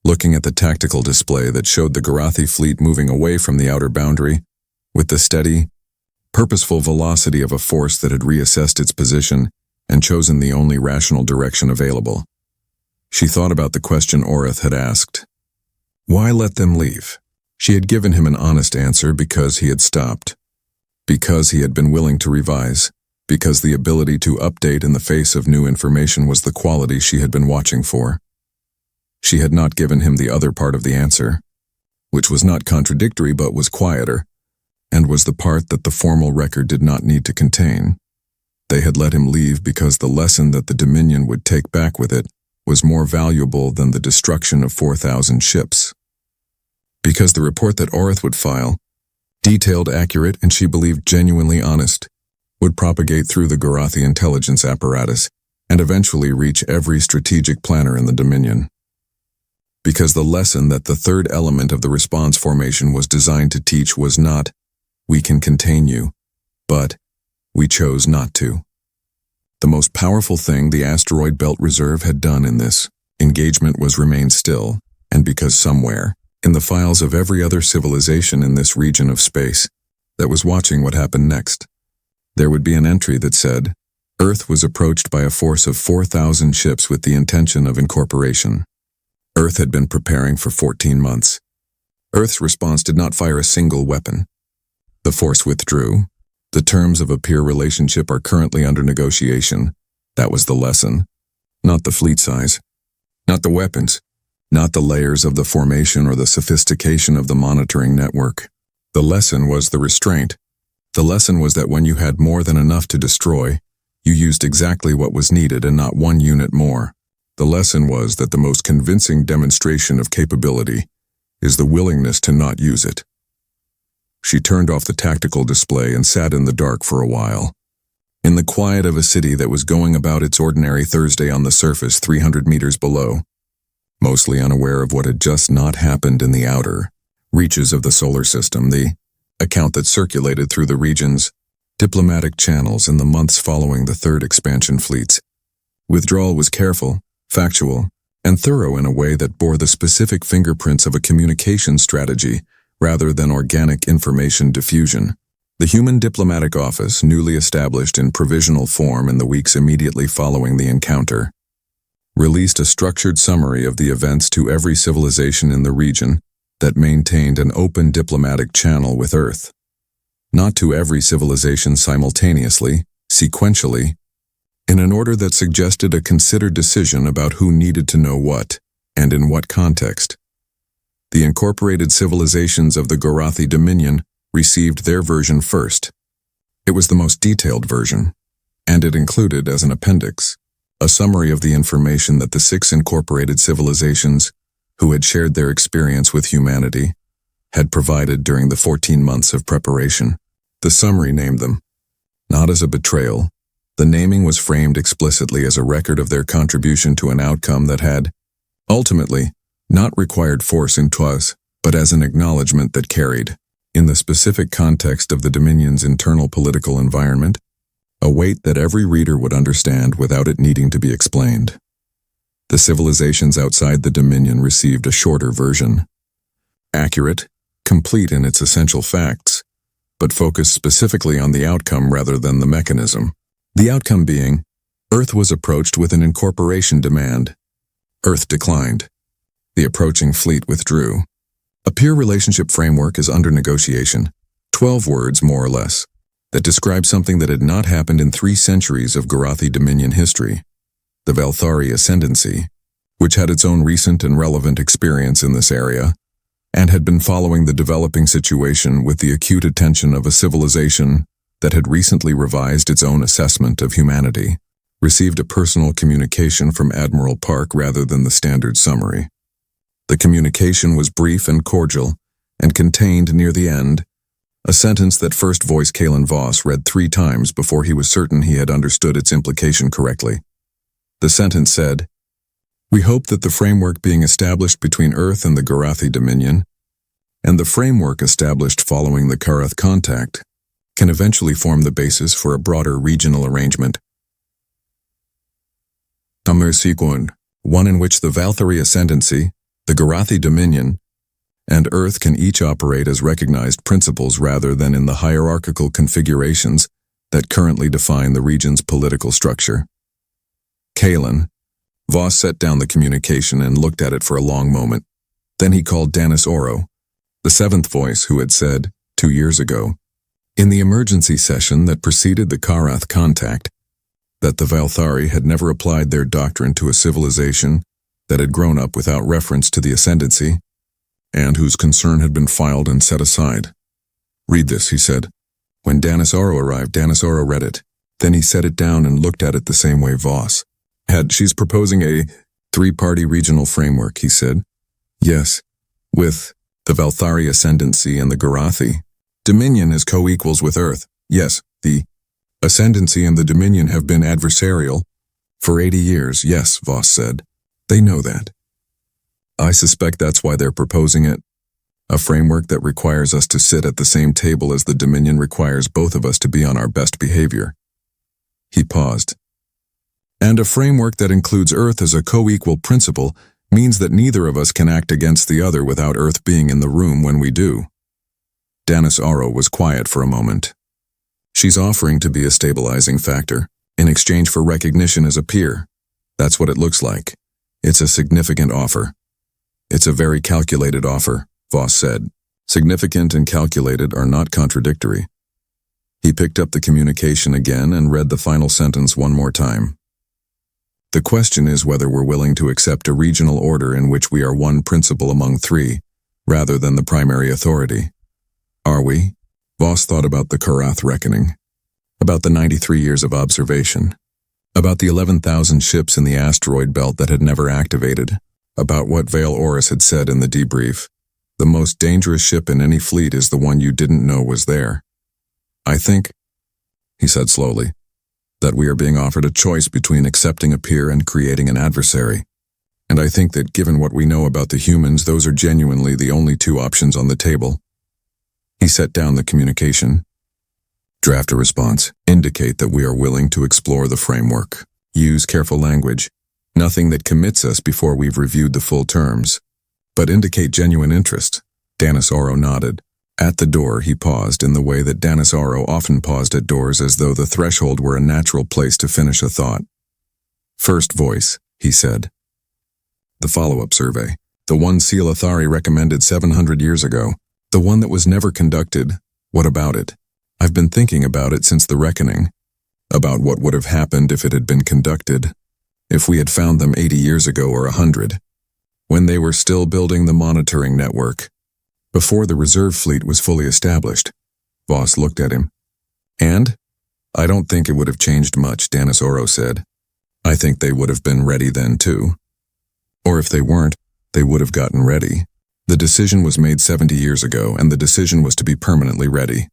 looking at the tactical display that showed the Gorathi fleet moving away from the outer boundary with the steady, purposeful velocity of a force that had reassessed its position and chosen the only rational direction available. She thought about the question Orith had asked. Why let them leave? She had given him an honest answer because he had stopped, because he had been willing to revise, because the ability to update in the face of new information was the quality she had been watching for. She had not given him the other part of the answer, which was not contradictory but was quieter, and was the part that the formal record did not need to contain. They had let him leave because the lesson that the Dominion would take back with it was more valuable than the destruction of 4,000 ships. Because the report that Orith would file, detailed, accurate, and she believed genuinely honest, would propagate through the Gorathi intelligence apparatus and eventually reach every strategic planner in the Dominion. Because the lesson that the third element of the response formation was designed to teach was not, we can contain you, but we chose not to. The most powerful thing the asteroid belt reserve had done in this engagement was remain still, and because somewhere, in the files of every other civilization in this region of space that was watching what happened next, there would be an entry that said, Earth was approached by a force of 4,000 ships with the intention of incorporation. Earth had been preparing for 14 months. Earth's response did not fire a single weapon. The force withdrew. The terms of a peer relationship are currently under negotiation. That was the lesson. Not the fleet size. Not the weapons. Not the layers of the formation or the sophistication of the monitoring network. The lesson was the restraint. The lesson was that when you had more than enough to destroy, you used exactly what was needed and not one unit more. The lesson was that the most convincing demonstration of capability is the willingness to not use it. She turned off the tactical display and sat in the dark for a while. In the quiet of a city that was going about its ordinary Thursday on the surface 300 meters below, mostly unaware of what had just not happened in the outer reaches of the solar system, the account that circulated through the region's diplomatic channels in the months following the third expansion fleets. Withdrawal was careful, factual, and thorough in a way that bore the specific fingerprints of a communication strategy rather than organic information diffusion. The Human Diplomatic Office, newly established in provisional form in the weeks immediately following the encounter, released a structured summary of the events to every civilization in the region that maintained an open diplomatic channel with Earth. Not to every civilization simultaneously, sequentially, in an order that suggested a considered decision about who needed to know what, and in what context. The incorporated civilizations of the Gorathi Dominion received their version first. It was the most detailed version, and it included, as an appendix, a summary of the information that the 6 incorporated civilizations, who had shared their experience with humanity, had provided during the 14 months of preparation. The summary named them. Not as a betrayal, the naming was framed explicitly as a record of their contribution to an outcome that had, ultimately, not required force in toise, but as an acknowledgement that carried, in the specific context of the Dominion's internal political environment, a weight that every reader would understand without it needing to be explained. The civilizations outside the Dominion received a shorter version. Accurate, complete in its essential facts, but focused specifically on the outcome rather than the mechanism. The outcome being, Earth was approached with an incorporation demand. Earth declined. The approaching fleet withdrew. A peer relationship framework is under negotiation, 12 words more or less, that describe something that had not happened in 3 centuries of Gorathi Dominion history, the Valthari Ascendancy, which had its own recent and relevant experience in this area, and had been following the developing situation with the acute attention of a civilization that had recently revised its own assessment of humanity, received a personal communication from Admiral Park rather than the standard summary. The communication was brief and cordial, and contained, near the end, a sentence that First Voice Kalen Voss read 3 times before he was certain he had understood its implication correctly. The sentence said, "We hope that the framework being established between Earth and the Gorathi Dominion, and the framework established following the Karath contact, can eventually form the basis for a broader regional arrangement. Number sequence, one in which the Valthari Ascendancy, the Gorathi Dominion, and Earth can each operate as recognized principles rather than in the hierarchical configurations that currently define the region's political structure." Kalen. Voss set down the communication and looked at it for a long moment. Then he called Danis Oro, the 7th voice who had said, 2 years ago, in the emergency session that preceded the Karath contact, that the Valthari had never applied their doctrine to a civilization that had grown up without reference to the ascendancy, and whose concern had been filed and set aside. "Read this," he said. When Danis Oro arrived, Danis Oro read it. Then he set it down and looked at it the same way Voss had. "She's proposing a 3-party regional framework," he said. "Yes, with the Valthari Ascendancy and the Gorathi Dominion as co-equals with Earth. Yes, the Ascendancy and the Dominion have been adversarial for 80 years, yes," Voss said. "They know that. I suspect that's why they're proposing it. A framework that requires us to sit at the same table as the Dominion requires both of us to be on our best behavior." He paused. "And a framework that includes Earth as a co-equal principle means that neither of us can act against the other without Earth being in the room when we do." Danis Oro was quiet for a moment. "She's offering to be a stabilizing factor," in exchange for recognition as a peer. That's what it looks like. It's a significant offer. It's a very calculated offer, Voss said. Significant and calculated are not contradictory. He picked up the communication again and read the final sentence one more time. The question is whether we're willing to accept a regional order in which we are one principal among three, rather than the primary authority. Are we? Voss thought about the Gorathi reckoning, about the 93 years of observation, about the 11,000 ships in the asteroid belt that had never activated, about what Vale Oris had said in the debrief. The most dangerous ship in any fleet is the one you didn't know was there. I think, he said slowly, that we are being offered a choice between accepting a peer and creating an adversary. And I think that given what we know about the humans, those are genuinely the only two options on the table. He set down the communication. Draft a response. Indicate that we are willing to explore the framework. Use careful language. Nothing that commits us before we've reviewed the full terms. But indicate genuine interest. Danis Oro nodded. At the door, he paused in the way that Danis Oro often paused at doors, as though the threshold were a natural place to finish a thought. First voice, he said. The follow-up survey. The one Seal Athari recommended 700 years ago. The one that was never conducted. What about it? I've been thinking about it since the reckoning. About what would have happened if it had been conducted. If we had found them 80 years ago or 100. When they were still building the monitoring network. Before the reserve fleet was fully established. Voss looked at him. And? I don't think it would have changed much, Danis Oro said. I think they would have been ready then too. Or if they weren't, they would have gotten ready. The decision was made 70 years ago, and the decision was to be permanently ready.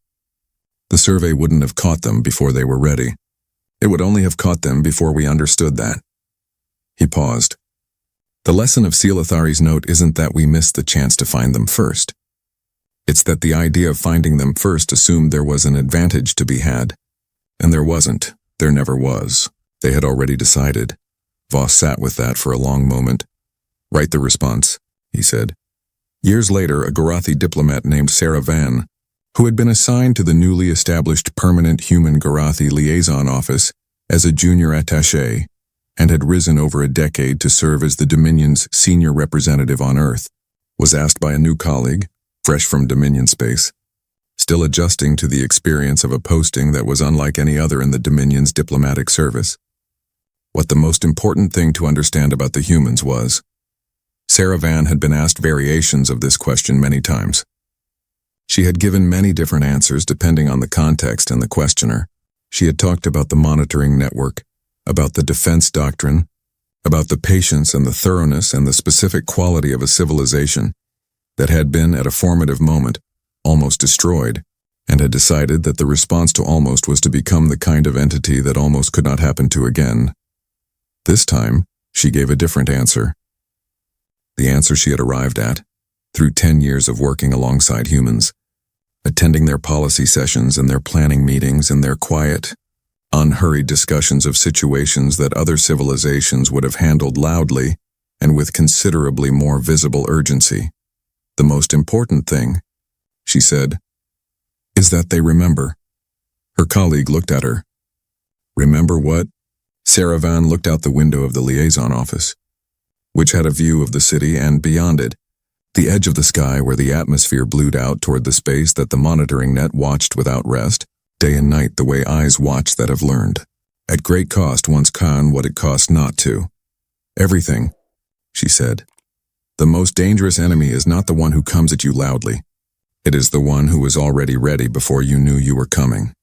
The survey wouldn't have caught them before they were ready. It would only have caught them before we understood that. He paused. The lesson of Seal Athari's note isn't that we missed the chance to find them first. It's that the idea of finding them first assumed there was an advantage to be had. And there wasn't. There never was. They had already decided. Voss sat with that for a long moment. Write the response, he said. Years later, a Gorathi diplomat named Sarah Van, who had been assigned to the newly established Permanent Human Gorathi Liaison Office as a junior attaché, and had risen over a decade to serve as the Dominion's senior representative on Earth, was asked by a new colleague, fresh from Dominion space, still adjusting to the experience of a posting that was unlike any other in the Dominion's diplomatic service, what the most important thing to understand about the humans was. Sarah Van had been asked variations of this question many times. She had given many different answers depending on the context and the questioner. She had talked about the monitoring network, about the defense doctrine, about the patience and the thoroughness and the specific quality of a civilization that had been, at a formative moment, almost destroyed, and had decided that the response to almost was to become the kind of entity that almost could not happen to again. This time, she gave a different answer. The answer she had arrived at, through 10 years of working alongside humans, attending their policy sessions and their planning meetings and their quiet, unhurried discussions of situations that other civilizations would have handled loudly and with considerably more visible urgency. The most important thing, she said, is that they remember. Her colleague looked at her. Remember what? Sarah Van looked out the window of the liaison office, which had a view of the city and beyond it, the edge of the sky where the atmosphere blued out toward the space that the monitoring net watched without rest, day and night the way eyes watch that have learned. At great cost once con what it cost not to. Everything, she said. The most dangerous enemy is not the one who comes at you loudly. It is the one who is already ready before you knew you were coming.